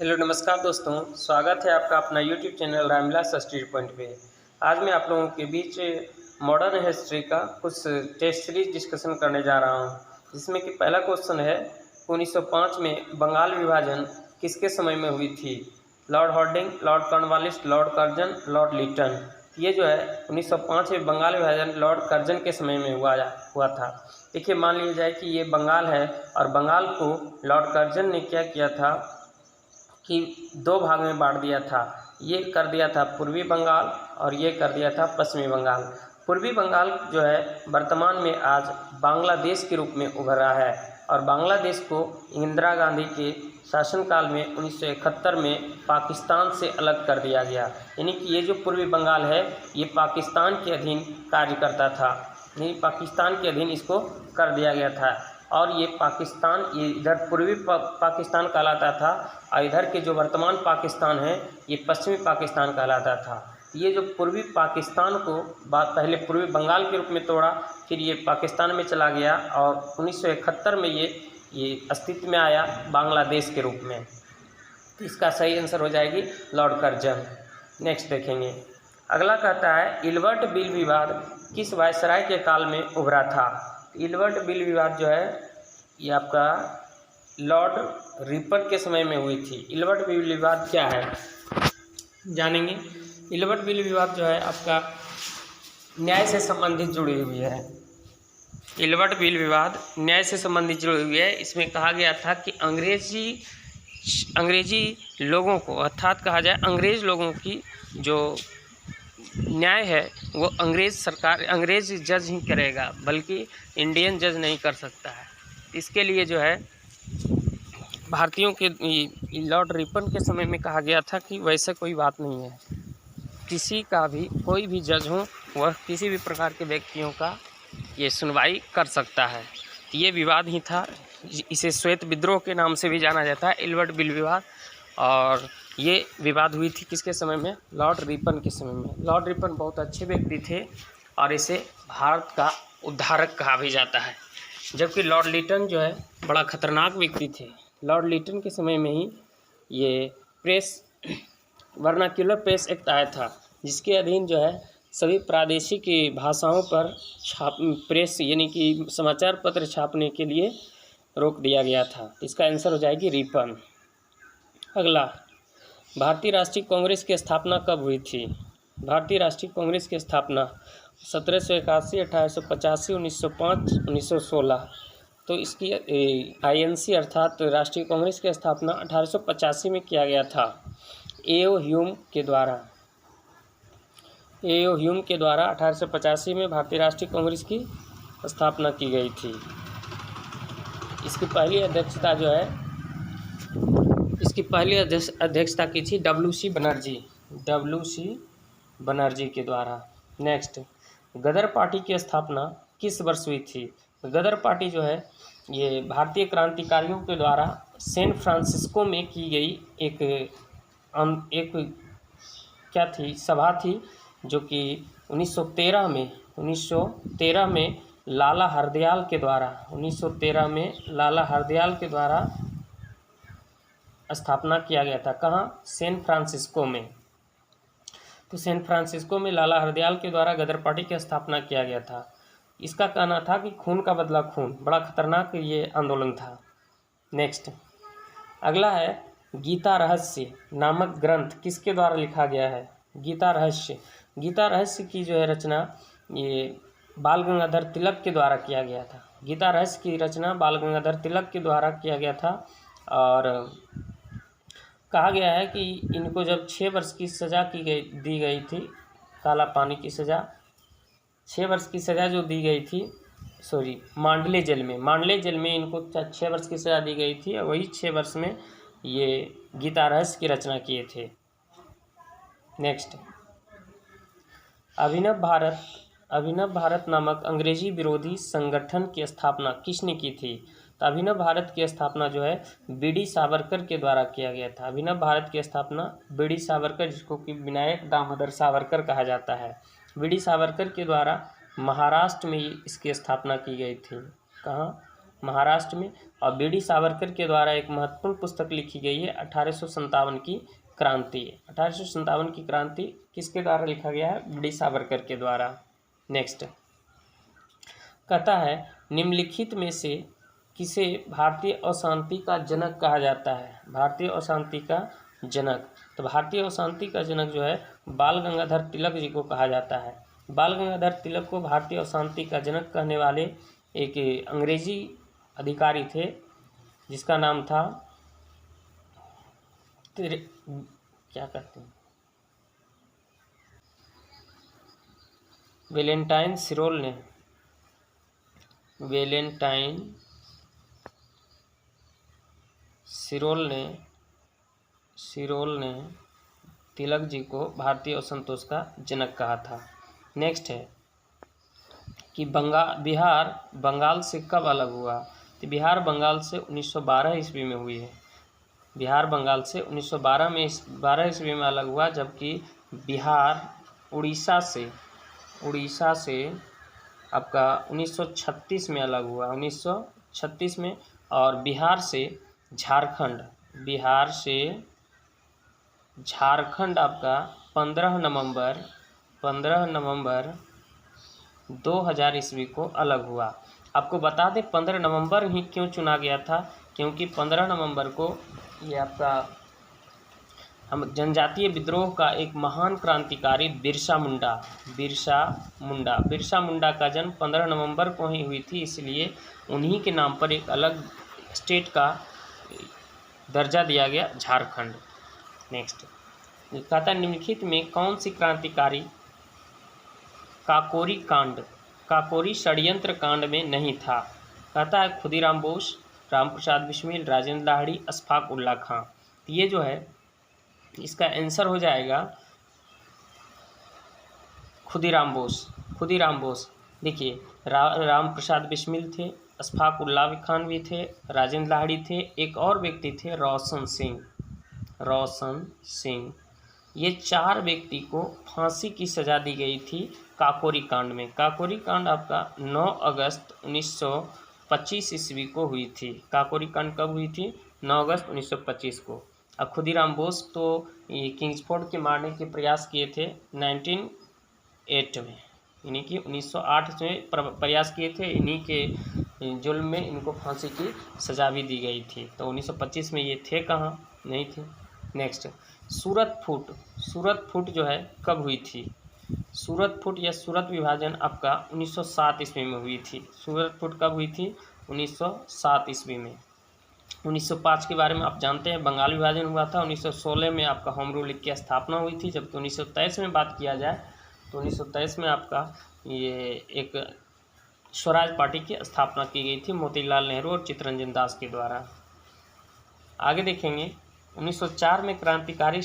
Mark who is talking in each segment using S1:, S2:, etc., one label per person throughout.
S1: Hello नमस्कार दोस्तों, स्वागत है आपका अपना YouTube channel Ramvilas study point पे। आज मैं आप लोगों के बीच मॉडर्न हिस्ट्री का कुछ टेस्ट सीरीज डिस्कशन करने जा रहा हूं, जिसमें कि पहला क्वेश्चन है 1905 में बंगाल विभाजन किसके समय में हुई थी। Lord Hardinge, Lord Cornwallis, Lord Curzon, Lord Lytton. ये जो है 1905 में बंगाल विभाजन लॉर्ड कर्जन के समय में हुआ था। देखिए, मान लिया जाए कि ये बंगाल है और बंगाल को लॉर्ड कर्जन ने क्या किया था कि दो भाग में बांट दिया था। ये कर दिया था पूर्वी बंगाल और ये कर दिया था पश्चिमी बंगाल। पूर्वी बंगाल जो है वर्तमान में आज बांग्लादेश के रूप में उभरा है और बांग्लादेश को इंदिरा गांधी के शासनकाल में 1971 में पाकिस्तान से अलग कर दिया गया। यानी कि ये जो पूर्वी बंगाल है ये पाकिस्तान के अधीन कार्य करता था, यानी पाकिस्तान के अधीन इसको कर दिया गया था। और ये पाकिस्तान, ये इधर पूर्वी पाकिस्तान कहलाता था और इधर के जो वर्तमान पाकिस्तान है ये पश्चिमी पाकिस्तान कहलाता था। ये जो पूर्वी पाकिस्तान को पहले पूर्वी बंगाल के रूप में तोड़ा, फिर ये पाकिस्तान में चला गया और 1971 में ये अस्तित्व में आया बांग्लादेश के रूप में। तो इसका सही आंसर हो जाएगी लॉर्ड कर्जन। नेक्स्ट देखेंगे, अगला कहता है इल्बर्ट बिल विवाद किस वायसराय के काल में उभरा था। इल्बर्ट बिल विवाद जो है ये आपका लॉर्ड रिपन के समय में हुई थी। इल्बर्ट बिल विवाद क्या है जानेंगे। इल्बर्ट बिल विवाद जो है आपका न्याय से संबंधित जुड़ी हुई है। इल्बर्ट बिल विवाद न्याय से संबंधित जुड़ी हुई है। इसमें कहा गया था कि अंग्रेजी लोगों को, अर्थात कहा जाए अंग्रेज लोगों की जो न्याय है वो अंग्रेज जज ही करेगा, बल्कि इंडियन जज नहीं कर सकता है। इसके लिए जो है भारतीयों के लॉर्ड रिपन के समय में कहा गया था कि वैसे कोई बात नहीं है, किसी का भी कोई भी जज हो वह किसी भी प्रकार के व्यक्तियों का ये सुनवाई कर सकता है। ये विवाद ही था। इसे श्वेत विद्रोह के नाम से भी जाना जाता है, इल्बर्ट बिल विवाद। और ये विवाद हुई थी किसके समय में? लॉर्ड रिपन के समय में। लॉर्ड रिपन बहुत अच्छे व्यक्ति थे और इसे भारत का उद्धारक कहा भी जाता है, जबकि लॉर्ड लिटन जो है बड़ा खतरनाक व्यक्ति थे। लॉर्ड लिटन के समय में ही ये प्रेस वर्नाक्युलर प्रेस एक्ट आया था, जिसके अधीन जो है सभी प्रादेशिक भाषाओं पर प्रेस यानी कि समाचार पत्र छापने के लिए रोक दिया गया था। इसका आंसर हो जाएगी रिपन। अगला, भारतीय राष्ट्रीय कांग्रेस की स्थापना कब हुई थी? भारतीय राष्ट्रीय कांग्रेस की स्थापना 1781, 1885, 1905, 1916। तो इसकी INC अर्थात राष्ट्रीय कांग्रेस की स्थापना 1885 में किया गया था एओ ह्यूम के द्वारा। 1885 में भारतीय राष्ट्रीय कांग्रेस की स्थापना की गई थी। इसकी पहली अध्यक्षता जो है अध्यक्षता की थी WC बनर्जी के द्वारा। नेक्स्ट, गदर पार्टी की स्थापना किस वर्ष हुई थी? गदर पार्टी जो है ये भारतीय क्रांतिकारियों के द्वारा सैन फ्रांसिस्को में की गई एक क्या थी, सभा थी, जो कि 1913 में लाला हरदयाल के द्वारा स्थापना किया गया था। कहाँ? सैन फ्रांसिस्को में। तो सैन फ्रांसिस्को में लाला हरदयाल के द्वारा गदर पार्टी की स्थापना किया गया था। इसका कहना था कि खून का बदला खून, बड़ा खतरनाक ये आंदोलन था। नेक्स्ट, अगला है गीता रहस्य नामक ग्रंथ किसके द्वारा लिखा गया है? गीता रहस्य की जो है रचना ये बाल गंगाधर तिलक के द्वारा किया गया था। गीता रहस्य की रचना बाल गंगाधर तिलक के द्वारा किया गया था और कहा गया है कि इनको जब 6 वर्ष की सज़ा दी गई थी, काला पानी की सज़ा, 6 वर्ष की सज़ा जो दी गई थी, मांडले जेल में इनको 6 वर्ष की सज़ा दी गई थी और वही 6 वर्ष में ये गीता रहस्य की रचना किए थे। नेक्स्ट, अभिनव भारत नामक अंग्रेजी विरोधी संगठन की स्थापना किसने की थी? तो अभिनव भारत की स्थापना जो है BD सावरकर के द्वारा किया गया था। अभिनव भारत की स्थापना BD सावरकर, जिसको कि विनायक दामोदर सावरकर कहा जाता है, BD सावरकर के द्वारा महाराष्ट्र में इसकी स्थापना की गई थी। कहाँ? महाराष्ट्र में। और बी.डी. सावरकर के द्वारा एक महत्वपूर्ण पुस्तक लिखी गई है 1857 की क्रांति। 1857 की क्रांति किसके द्वारा लिखा गया है? बी.डी. सावरकर के द्वारा। नेक्स्ट कहता है निम्नलिखित में से किसे भारतीय अशांति का जनक कहा जाता है? भारतीय अशांति का जनक, तो भारतीय अशांति का जनक जो है बाल गंगाधर तिलक जी को कहा जाता है। बाल गंगाधर तिलक को भारतीय अशांति का जनक कहने वाले एक अंग्रेजी अधिकारी थे जिसका नाम था क्या कहते हैं, वेलेंटाइन सिरोल ने सिरोल ने तिलक जी को भारतीय असंतोष का जनक कहा था। नेक्स्ट है कि बिहार बंगाल से कब अलग हुआ? तो बिहार बंगाल से 1912 ईस्वी में हुई है। बिहार बंगाल से 1912 ईस्वी में अलग हुआ, जबकि बिहार उड़ीसा से आपका 1936 में अलग हुआ, 1936 में। और बिहार से झारखंड आपका 15 नवंबर 2000 ईस्वी को अलग हुआ। आपको बता दें 15 नवंबर ही क्यों चुना गया था, क्योंकि 15 नवंबर को ये आपका हम जनजातीय विद्रोह का एक महान क्रांतिकारी बिरसा मुंडा का जन्म 15 नवंबर को ही हुई थी, इसलिए उन्हीं के नाम पर एक अलग स्टेट का दर्जा दिया गया, झारखंड। नेक्स्ट कहता है निम्नलिखित में कौन सी क्रांतिकारी काकोरी षड्यंत्र कांड में नहीं था? कहता है खुदीराम बोस, रामप्रसाद बिस्मिल, राजेंद्र लाहिड़ी, अशफाक उल्लाह खां। ये जो है इसका आंसर हो जाएगा खुदीराम बोस। देखिए राम प्रसाद बिस्मिल थे, अशफाक उल्लाह खान भी थे, राजेंद्र लाहिड़ी थे, एक और व्यक्ति थे रोशन सिंह। ये 4 व्यक्ति को फांसी की सज़ा दी गई थी काकोरी कांड में। काकोरी कांड आपका 9 अगस्त 1925 ईस्वी को हुई थी। काकोरी कांड कब हुई थी? 9 अगस्त 1925 को। और खुदीराम बोस तो ये किंग्सफोर्ड के मारने के प्रयास किए थे 1908 में, यानी कि 1908 में प्रयास किए थे। इन्हीं के जुल्म में इनको फांसी की सज़ा भी दी गई थी। तो 1925 में ये थे कहाँ? नहीं थे। नेक्स्ट सूरत फूट जो है कब हुई थी? सूरत फूट या सूरत विभाजन आपका 1907 ईस्वी में हुई थी। सूरत फूट कब हुई थी? 1907 ईस्वी में। 1905 के बारे में आप जानते हैं, बंगाल विभाजन हुआ था। 1916 में आपका होम रूल लीग की स्थापना हुई थी। जबकि 1923 में बात किया जाए तो 1923 में आपका ये एक स्वराज पार्टी की स्थापना की गई थी मोतीलाल नेहरू और चित्तरंजन दास के द्वारा। आगे देखेंगे 1904 में क्रांतिकारी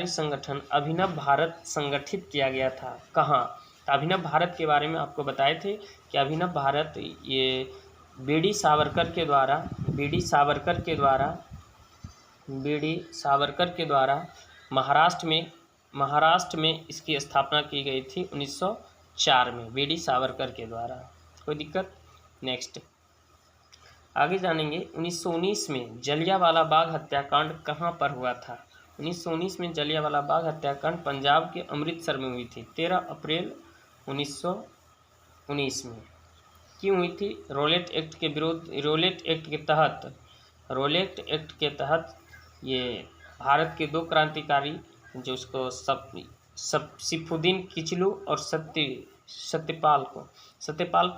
S1: संगठन अभिनव भारत संगठित किया गया था। कहाँ? तो अभिनव भारत के बारे में आपको बताए थे कि अभिनव भारत ये बी.डी. सावरकर के द्वारा महाराष्ट्र में इसकी स्थापना की गई थी 1904 में बी.डी. सावरकर के द्वारा। कोई दिक्कत? नेक्स्ट आगे जानेंगे 1919 में जलियांवाला बाग हत्याकांड कहाँ पर हुआ था? 1919 में जलियांवाला बाग हत्याकांड पंजाब के अमृतसर में हुई थी 13 अप्रैल 1919 में। क्यों हुई थी? रोलेट एक्ट के तहत ये भारत के 2 क्रांतिकारी जो उसको सैफुद्दीन किचलू और सत्यपाल को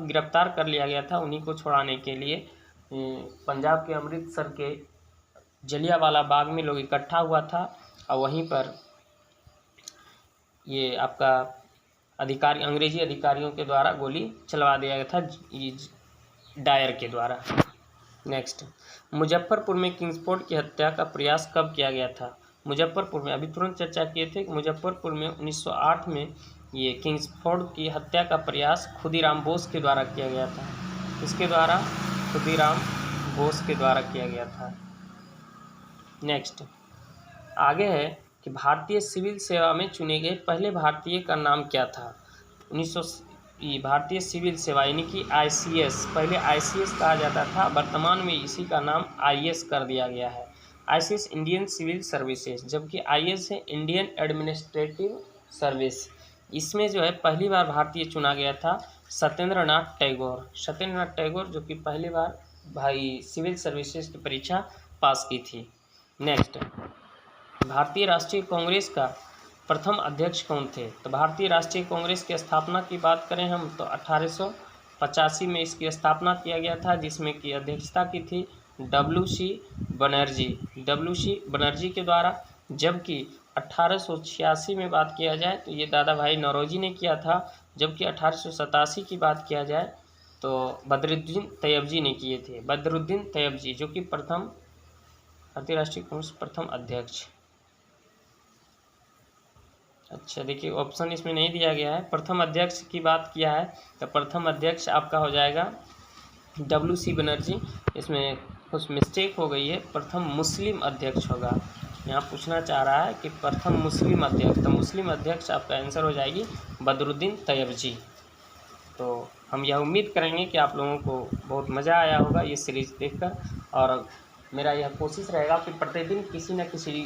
S1: गिरफ्तार कर लिया गया था। उन्हीं को छुड़ाने के लिए पंजाब के अमृतसर के जलियांवाला बाग में लोग इकट्ठा हुआ था और वहीं पर ये आपका अंग्रेजी अधिकारियों के द्वारा गोली चलवा दिया गया था डायर के द्वारा। नेक्स्ट मुजफ्फरपुर में किंग्सफोर्ड की हत्या का प्रयास कब किया गया था? मुजफ्फरपुर में अभी तुरंत चर्चा किए थे कि मुजफ्फरपुर में 1908 में ये किंग्सफोर्ड की हत्या का प्रयास खुदीराम बोस के द्वारा किया गया था। किसके द्वारा? खुदीराम बोस के द्वारा किया गया था। नेक्स्ट आगे है कि भारतीय सिविल सेवा में चुने गए पहले भारतीय का नाम क्या था? ये भारतीय सिविल सेवा यानी कि ICS, पहले ICS कहा जाता था, वर्तमान में इसी का नाम IS कर दिया गया है। ICS इंडियन सिविल सर्विसेज, जबकि IS है इंडियन एडमिनिस्ट्रेटिव सर्विस। इसमें जो है पहली बार भारतीय चुना गया था सत्येंद्र नाथ टैगोर। सत्येंद्र नाथ टैगोर जो कि पहली बार भाई सिविल सर्विसेज की परीक्षा पास की थी। नेक्स्ट, भारतीय राष्ट्रीय कांग्रेस का प्रथम अध्यक्ष कौन थे? तो भारतीय राष्ट्रीय कांग्रेस की स्थापना की बात करें हम तो 1885 में इसकी स्थापना किया गया था, जिसमें की अध्यक्षता की थी WC बनर्जी, WC बनर्जी के द्वारा। जबकि 1886 में बात किया जाए तो ये दादा भाई नौरोजी ने किया था। जबकि 1887 की बात किया जाए तो बदरुद्दीन तैयबजी ने किए थे। बदरुद्दीन तैयबजी जो कि प्रथम भारतीय राष्ट्रीय कांग्रेस प्रथम अध्यक्ष। अच्छा देखिए, ऑप्शन इसमें नहीं दिया गया है। प्रथम अध्यक्ष की बात किया है तो प्रथम अध्यक्ष आपका हो जाएगा WC बनर्जी। इसमें कुछ मिस्टेक हो गई है, प्रथम मुस्लिम अध्यक्ष होगा। यहाँ पूछना चाह रहा है कि प्रथम मुस्लिम अध्यक्ष, तो मुस्लिम अध्यक्ष आपका आंसर हो जाएगी बदरुद्दीन तैयबजी। तो हम यह उम्मीद करेंगे कि आप लोगों को बहुत मज़ा आया होगा ये सीरीज़ देखकर, और मेरा यह कोशिश रहेगा कि प्रतिदिन किसी न किसी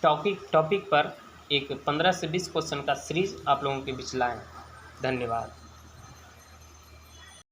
S1: टॉपिक पर एक 15 से 20 क्वेश्चन का सीरीज़ आप लोगों के बीच लाएँ। धन्यवाद।